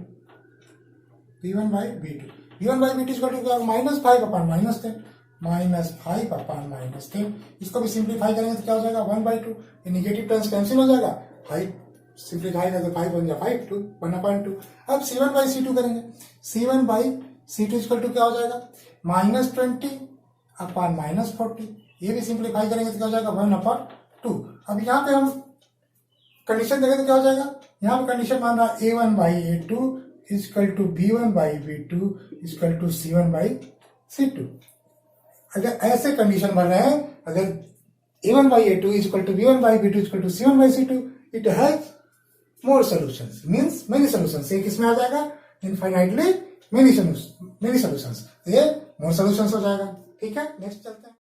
इक्वल टू क्या? -5/-10 -5/-10। इसको भी सिंप्लीफाई करेंगे तो क्या हो जाएगा? 1/2। ये निगेटिव टर्म्स कैंसिल हो जाएगा, 5 सिंप्लीफाई करेंगे तो 5 बन जाएगा 5 2 1/2। अब C1/C2 करेंगे। C1/C2 इक्वल टू क्या हो जाएगा? -20/-40। ये भी सिंप्लीफाई करेंगे तो क्या हो जाएगा? 1/2। अब यहाँ पे हम कंडीशन देखें तो क्या हो जाएगा? यहाँ पे कंडीशन मान रहा A1/A2 equal to B1/B2 equal to C1/C2। अगर ऐसे कंडीशन बन रहे हैं, अगर A1/A2 equal to B1/B2 equal to C1/C2, it has more solutions, means many solutions. ये किसमें आ जाएगा? Infinitely many solutions. ये मोर सॉल्यूशंस हो जाएगा, ठीक है। नेक्स्ट चलते हैं।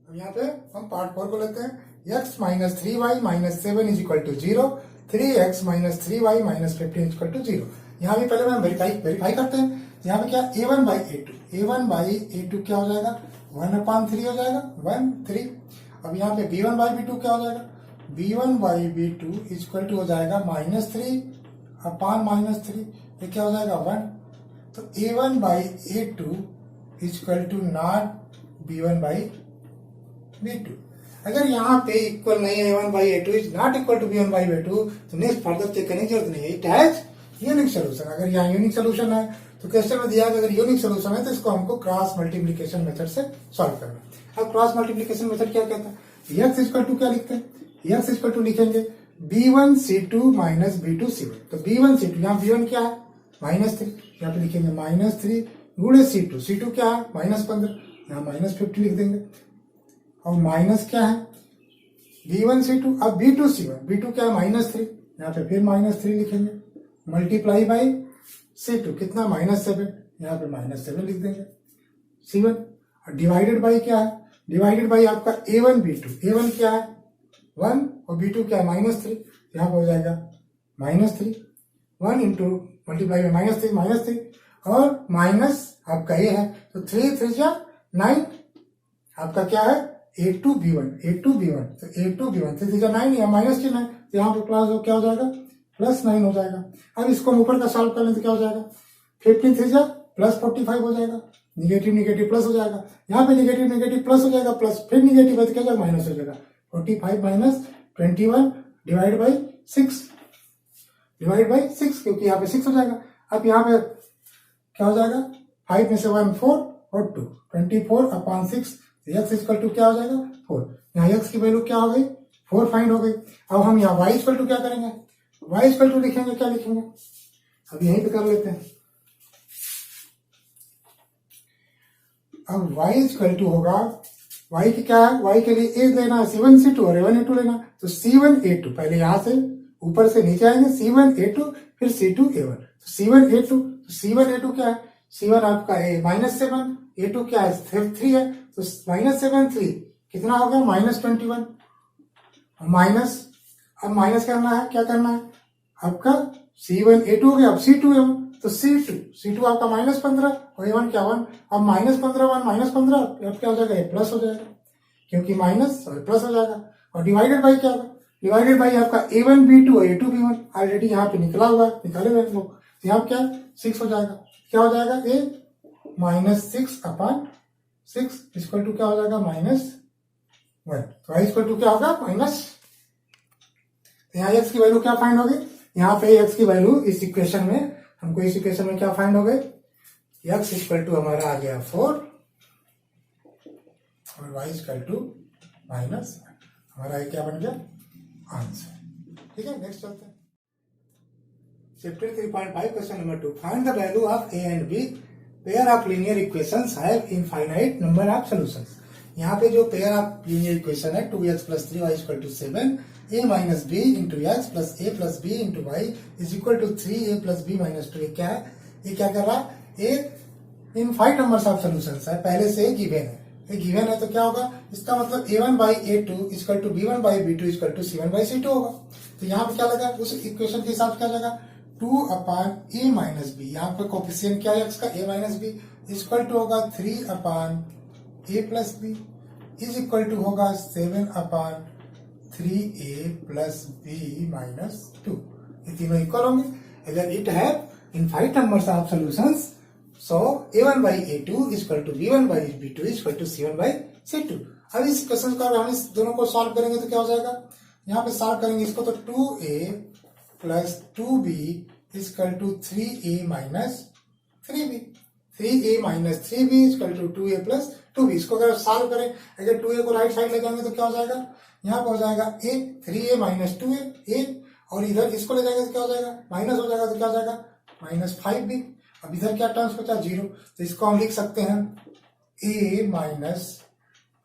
अब यहाँ पे हम पार्ट 4 को लेते हैं। x minus 3y minus 7 is equal to 0, 3x minus 3y minus 15 is equal to 0। यहाँ भी पहले हम वेरीफाई करते हैं। यहाँ पे क्या a1 बाई a2 क्या हो जाएगा 1/3 हो जाएगा 1 3। अब यहाँ पे b1 बाई b2 क्या हो जाएगा b1 by b2 is equal to हो जाएगा -3/-3। ये क्या हो जाएगा 1। तो a1 by a2 is equal to not b1 by b2। अगर यहाँ पे इक्वल नहीं है a1 by a2 is not equal to b1 by b2 तो नेक्स्ट फर्दर चेक करने की जरूरत नहीं है। It has unique solution. अगर यहाँ यूनिक सोल्यूशन है तो क्वेश्चन में दिया कि अगर यूनिक सोल्यूशन है तो इसको हमको क्रॉस मल्टीप्लीकेशन मेथड से सॉल्व करना है। अब क्रॉस मल्टीप्लीकेशन मेथड क्या कहता है, x इक्वल टू क्या लिखते हैं, x इक्वल टू लिखेंगे b1c2 माइनस b2c1। तो b1c2 यहाँ b1 क्या है -3, यहाँ पे लिखेंगे -3 गुणे c2 क्या है -15, यहाँ -50 लिख देंगे। और माइनस क्या है b1c2। अब b2c1 क्या है -3, यहाँ पे फिर -3 लिखेंगे मल्टीप्लाई बाई c2 कितना -7, यहाँ पे -7 लिख देंगे c1। और डिवाइडेड बाई क्या है, डिवाइडेड बाई आपका a1 b2 क्या है 1 और b2 क्या है -3, यहाँ पे हो जाएगा -3 1 इंटू मल्टीप्लाई बाई -3 और माइनस आपका ये है तो 3 3 9 आपका क्या है a2b1 तो a2b1 3 3 9 या माइनस चिन्ह है तो यहाँ पे प्लस क्या हो जाएगा +9 हो जाएगा। अब इसको हम ऊपर का सॉल्व कर लें तो क्या हो जाएगा 15 3 +45 हो जाएगा, निगेटिव प्लस हो जाएगा, यहाँ पे निगेटिव प्लस हो जाएगा, प्लस फिर निगेटिव है तो क्या हो जाएगा माइनस हो जाएगा 45 माइनस 21 डिवाइड बाई 6 क्योंकि यहाँ पे 6 हो जाएगा। अब यहाँ पे क्या हो जाएगा 5 में से 1 4 और 2 24/6 x इक्वल टू क्या हो जाएगा 4। यहाँ x की वैल्यू क्या हो गई 4 फाइंड हो गई। अब हम यहाँ y इक्वल टू क्या करेंगे, y इक्वल टू लिखेंगे, क्या लिखेंगे अब यहीं पे कर लेते हैं। अब y इक्वल टू होगा y की क्या है, y के लिए a लेना है c1 c2 और a1 a2 लेना। तो c1 a2 पहले यहां से ऊपर से नीचे आएंगे c1 a2 फिर c2 a1। तो c1 a2 क्या है, c1 आपका है -7, a2 क्या है 3 है तो -7 3 कितना हो गया -21। माइनस अब माइनस करना है, क्या करना है आपका c1 a2 हो गया, अब c2 a1 तो c2 आपका -15 और a1 क्या 1। अब -15 1 -15 अब क्या हो जाएगा ये प्लस हो जाएगा क्योंकि माइनस और प्लस हो जाएगा। और डिवाइडेड बाई क्या होगा, डिवाइडेड बाई आपका a1 b2 और a2 b1 ऑलरेडी यहाँ पे निकला हुआ है, निकाले हुए लोग, तो यहाँ क्या 6 हो जाएगा। क्या हो जाएगा a -6/6 इक्वल टू क्या हो जाएगा -1। तो y इक्वल टू क्या होगा माइनस, यहाँ x की वैल्यू क्या फाइंड होगी, यहाँ पे x की वैल्यू इस इक्वेशन में हमको इस इक्वेशन में क्या फाइंड हो गई x इक्वल टू हमारा आ गया 4 और y इक्वल टू -1। हमारा क्या बन गया आंसर। ठीक है नेक्स्ट चलते हैं chapter 3.5 question number 2। Find the value of a and b pair of linear equations have infinite number of solutions. यहाँ पे जो पेयर ऑफ लीनियर इक्वेशन है 2x + 3y = 7, a minus b into x plus a plus b into y is equal to 3a plus b minus 2। क्या है, ये क्या कर रहा है, एक इनफाइनाइट नंबर्स ऑफ सॉल्यूशंस है, पहले से गिवन है, ये गिवन है तो क्या होगा, इसका मतलब a1 by a2 equal to b1 by b2 equal to c1 by c2 होगा। तो यहाँ पे क्या लगा, उस इक्वेशन के हिसाब से क्या लगा 2/a minus b, यहाँ पे कोफिशिएंट क्या है x का a minus b equal to होगा 3/a plus b is equal to होगा 7/3a plus b minus 2। ये तीनों इक्वल होंगे। अगर it have infinite numbers of solutions so a1 by a2 equal to b1 by b2 equal to c1 by c2। अब इस question का हम इस दोनों को सॉल्व करेंगे तो क्या हो जाएगा, यहाँ पे सॉल्व करेंगे इसको तो 2a plus 2b equal to 3a minus 3b, 3a minus 3b equal to 2a plus 2b। इसको अगर सॉल्व करें, अगर 2a को राइट साइड ले जाएंगे तो क्या हो जाएगा, यहाँ पे हो जाएगा a 3a minus 2a और इधर इसको ले जाएंगे तो क्या हो जाएगा माइनस हो जाएगा तो क्या हो जाएगा -5b। अब इधर क्या टर्म्स बचा 0, तो इसको हम लिख सकते हैं a minus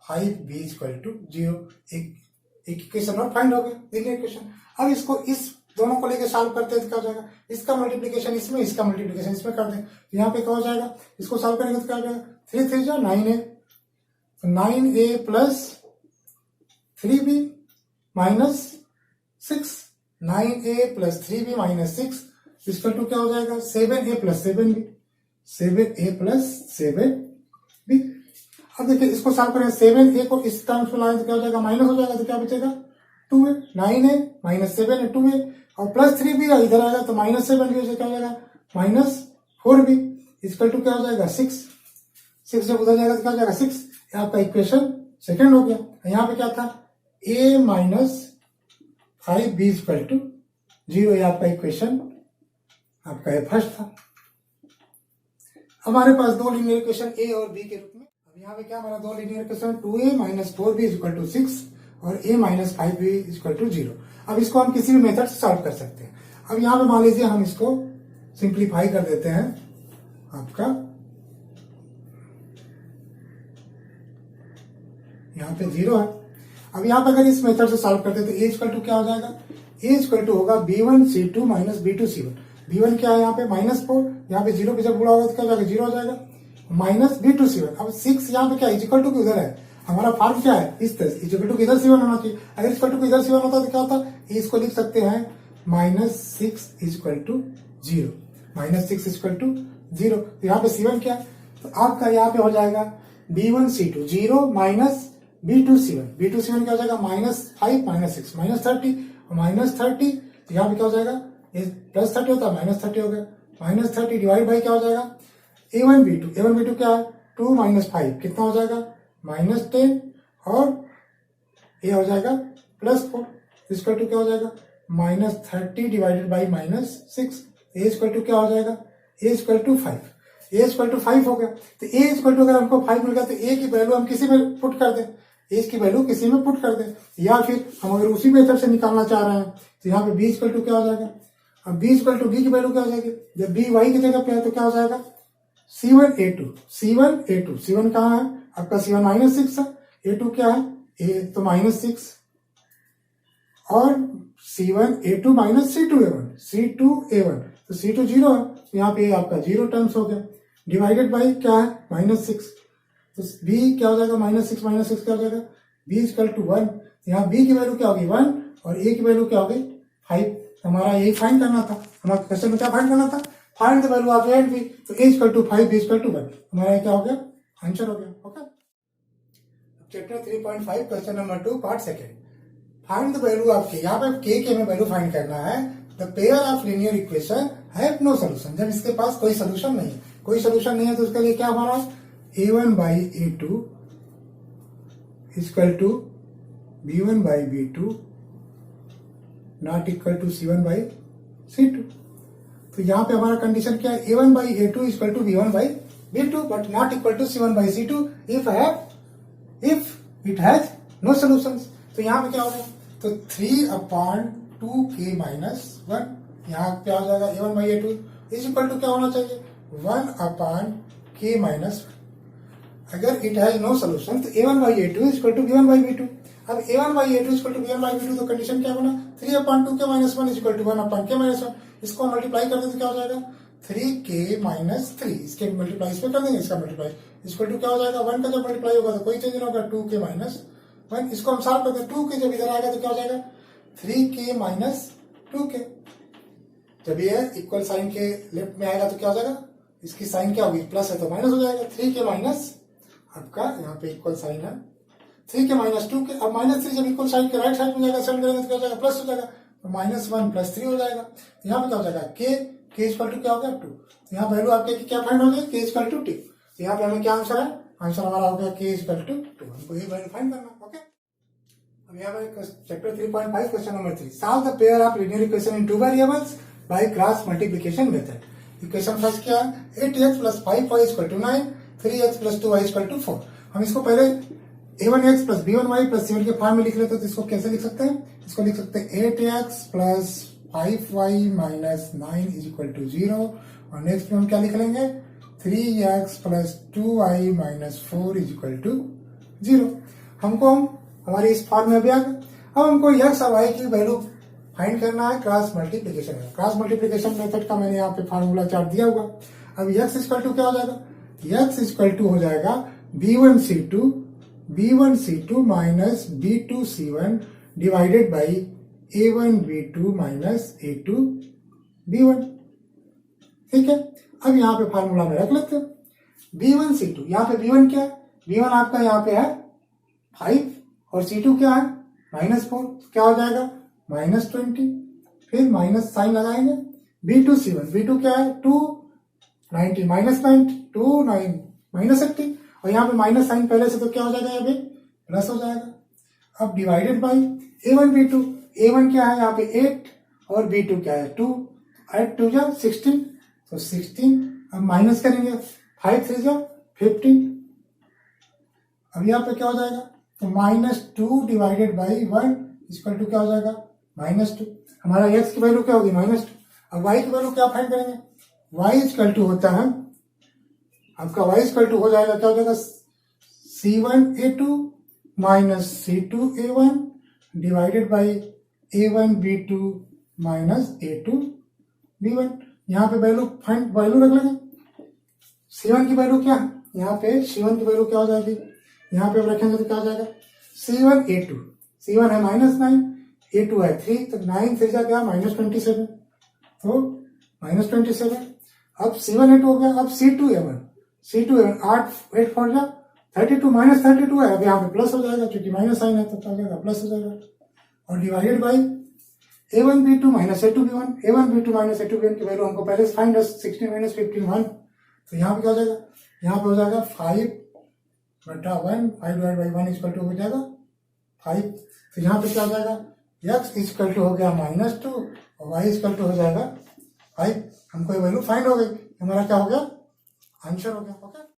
5b equal to 0। एक इक्वेशन और फाइंड हो गया, देखिए इक्वेशन। अब इसको इस दोनों को लेके सॉल्व करते हैं तो क्या हो जाएगा, इसका मल्टीप्लिकेशन इसमें इसका मल्टीप्लिकेशन इसमें कर दें तो यहाँ पे क्या हो जाएगा, इसको सॉल्व करेंगे तो क्या हो जाएगा 3 3 9 है, तो 9a plus 3b minus 6, 9a plus 3b minus 6 equal to क्या हो जाएगा 7a plus 7b, 7a plus 7b। अब देखिए इसको सॉल्व करें, 7a को इस टर्म्स में लाए तो क्या हो जाएगा माइनस हो जाएगा, तो क्या बचेगा 2a, 9a माइनस 7 है 2a और प्लस 3b इधर आएगा तो माइनस 7b से क्या हो जाएगा माइनस 4b इक्वल टू क्या हो जाएगा 6, 6 जब उधर जाएगा तो क्या हो जाएगा 6। ये आपका इक्वेशन सेकेंड हो गया। यहाँ पे क्या था a minus 5b equal to 0, ये आपका इक्वेशन आपका ये फर्स्ट था। हमारे पास दो लीनियर इक्वेशन a और b के रूप में। अब यहाँ पे क्या हमारा दो linear equation 2a minus 4b equal to 6 और a minus 5b equal to 0। अब इसको हम किसी भी मेथड से सॉल्व कर सकते हैं। अब यहाँ पे मान लीजिए हम इसको सिंप्लीफाई कर देते हैं, आपका यहाँ पे 0 है। अब यहाँ पे अगर इस मेथड से सॉल्व करते हैं तो a इक्वल टू क्या हो जाएगा, a इक्वल टू होगा b1c2 माइनस b2c1। b1 क्या है यहाँ पे -4, यहाँ पे 0 पे जब गुणा होगा तो क्या हो जाएगा 0 हो जाएगा, माइनस b2c1। अब 6 यहाँ पे क्या इक्वल टू उधर है, हमारा फॉर्म क्या है इस तरह से इक्वल टू इधर c1 होना चाहिए। अगर इक्वल टू इधर c1 होता तो क्या होता, इसको लिख सकते हैं -6 इक्वल टू 0, -6 इक्वल टू 0। तो यहाँ पे c1 क्या है, तो आपका यहाँ पे हो जाएगा b1c2 0 माइनस b2c1, b2c1 क्या हो जाएगा -5 माइनस 6 -30 -30, तो यहाँ पे क्या हो जाएगा प्लस 30 होता है -30 हो गया, -30 डिवाइड बाई क्या हो जाएगा a1b2 क्या है 2 माइनस 5 कितना हो जाएगा -10 और ये हो जाएगा +4 इसका टू क्या हो जाएगा -30 divided by -6, a equal to क्या हो जाएगा a equal to 5, a equal to 5 हो गया। तो a इक्वल टू अगर हमको 5 मिल गया तो a की वैल्यू हम किसी में पुट कर दें, a की वैल्यू किसी में पुट कर दें, या फिर हम अगर उसी मेथड से निकालना चाह रहे हैं तो यहाँ पे b इक्वल टू क्या हो जाएगा, अब b इक्वल टू b की वैल्यू क्या हो जाएगी, जब b y की जगह पे है तो क्या हो जाएगा C1 कहाँ है आपका, C1 -6 है, A2 क्या है a तो -6 और C1 A2 minus C2 A1 तो C2 0 है, तो यहाँ पे आपका 0 टर्म्स हो गया, डिवाइडेड बाई क्या है -6, तो b क्या हो जाएगा -6 क्या हो जाएगा b इक्वल टू 1, यहाँ b की वैल्यू क्या होगी 1 और a की वैल्यू क्या होगी 5। हमारा यही फाइंड करना था, हमारा क्वेश्चन में क्या फाइंड करना था, find the value of a and b, तो a equal to 5 b equal to 1, हमारा क्या हो गया आंसर हो गया। Okay, chapter 3.5 question number 2 part second, find the value of k। यहाँ पे k के हमें वैल्यू फाइंड करना है। The pair of linear equation have no solution, जब इसके पास कोई सोल्यूशन नहीं है, कोई सोल्यूशन नहीं है तो उसके लिए क्या हमारा a1 by a2 equal to b1 by b2 not equal to c1 by c2। तो यहाँ पे हमारा कंडीशन क्या है, a1 by a2 equal to b1 by b2 but not equal to c1 by c2 if it has no solutions. तो यहाँ पे क्या होगा, तो 3/2k माइनस 1, यहाँ पे आ जाएगा a1 by a2 is equal to क्या होना चाहिए 1/k माइनस 1। अगर इट हैज नो सोल्यूशन तो a1 by a2 equal to b1 by b2। अब a1 by a2 equal to b1 by b2 तो कंडीशन क्या बना 3/2k minus 1 equal to 1/k minus 1। इसको मल्टीप्लाई कर दे तो क्या हो जाएगा 3k माइनस 3, इसके मल्टीप्लाई इसमें कर देंगे, इसका मल्टीप्लाई इक्वल टू क्या हो जाएगा 1 का जब मल्टीप्लाई होगा तो कोई चेंज नहीं होगा 2k माइनस 1। इसको हम सॉल्व करते हैं, 2k जब इधर आएगा तो क्या हो जाएगा 3k माइनस 2k। जब ये इक्वल साइन के लेफ्ट में आएगा तो क्या हो जाएगा, इसकी साइन क्या होगी प्लस है तो माइनस हो जाएगा, 3k माइनस आपका यहाँ पे इक्वल साइन है 3k माइनस 2k। अब -3 जब इक्वल साइन के राइट साइड में जाएगा सेंड करेंगे तो क्या हो जाएगा प्लस हो जाएगा, तो -1 प्लस 3 हो जाएगा। तो यहाँ पे क्या हो जाएगा k इक्वल टू क्या हो गया 2, तो यहाँ वैल्यू आपके की क्या फाइंड हो गई k इक्वल टू 2। तो यहाँ पे हमें क्या आंसर है, आंसर हमारा हो गया k इक्वल टू 2, हमको ये वैल्यू फाइंड करना। ओके, अब यहाँ पे chapter 3.5 question number 3, solve the pair of linear equation in 2 variables by cross multiplication method. Equation first क्या है 8x plus 5y equal to 9, 3x plus 2y equal to 4। हम इसको पहले a1x plus b1y plus c1 के form में लिख लेते हैं, तो इसको कैसे लिख सकते हैं, इसको लिख सकते हैं 8x plus 5y minus 9 is equal to 0, और नेक्स्ट में हम क्या लिख लेंगे 3x plus 2y minus 4 is equal to 0। हमको हमारे इस फॉर्म में भी आ गया। अब हमको x और y की वैल्यू फाइंड करना है क्रॉस मल्टीप्लिकेशन में। क्रॉस मल्टीप्लिकेशन मेथड का मैंने यहाँ पे फार्मूला चार्ट दिया हुआ। अब x इक्वल टू क्या हो जाएगा, x इक्वल टू हो जाएगा b1c2 B1C2 minus B2C1 divided by A1B2 minus A2B1। ठीक है, अब यहाँ पे फार्मूला में रख लेते हैं B1C2। यहाँ पे B1 क्या है? B1 आपका यहाँ पे है 5 और C2 क्या है -4, क्या हो जाएगा -20। फिर माइनस साइन लगाएंगे। B2C1, B2 क्या है 290 -90 29 -80 और यहाँ पे माइनस साइन पहले से तो क्या हो जाएगा यहाँ पे प्लस हो जाएगा। अब डिवाइडेड बाई A1B2, A1 क्या है यहाँ पे 8 और B2 क्या है 2, 8 2 जा 16 तो 16। अब माइनस करेंगे 5 3 जा 15। अब यहाँ पे क्या हो जाएगा तो -2 डिवाइडेड बाई 1 इक्वल टू क्या हो जाएगा -2। हमारा x की वैल्यू क्या होगी -2। अब y की वैल्यू क्या फाइंड करेंगे, y इक्वल टू होता है आपका y इक्वल टू हो जाएगा क्या हो जाएगा C1A2 minus C2A1 divided by A1B2 minus A2B1। यहाँ पे वैल्यू रख लेंगे। C1 की वैल्यू क्या, यहाँ पे C1 की वैल्यू क्या हो जाएगी, यहाँ पे रखेंगे तो क्या हो जाएगा C1A2, C1 है -9, A2 है 3 तो 9 से क्या -27 तो -27। अब C1A2 हो गया। अब C2A1 8 4 जा 32 -32 है। अब यहाँ पे प्लस हो जाएगा क्योंकि माइनस साइन है तो क्या हो जाएगा प्लस हो जाएगा और divided by A1B2 minus A2B1। A1B2 minus A2B1 की वैल्यू हमको पहले से फाइंड है 16 - 15 1 तो यहाँ पे क्या हो जाएगा, यहाँ पे हो जाएगा 5/1 5/1 इक्वल टू हो जाएगा 5। तो यहाँ पे क्या हो जाएगा x इक्वल टू हो गया -2 और y इक्वल टू हो जाएगा 5। हमको ये वैल्यू फाइंड हो गई, हमारा क्या हो गया आंसर हो गया। ओके।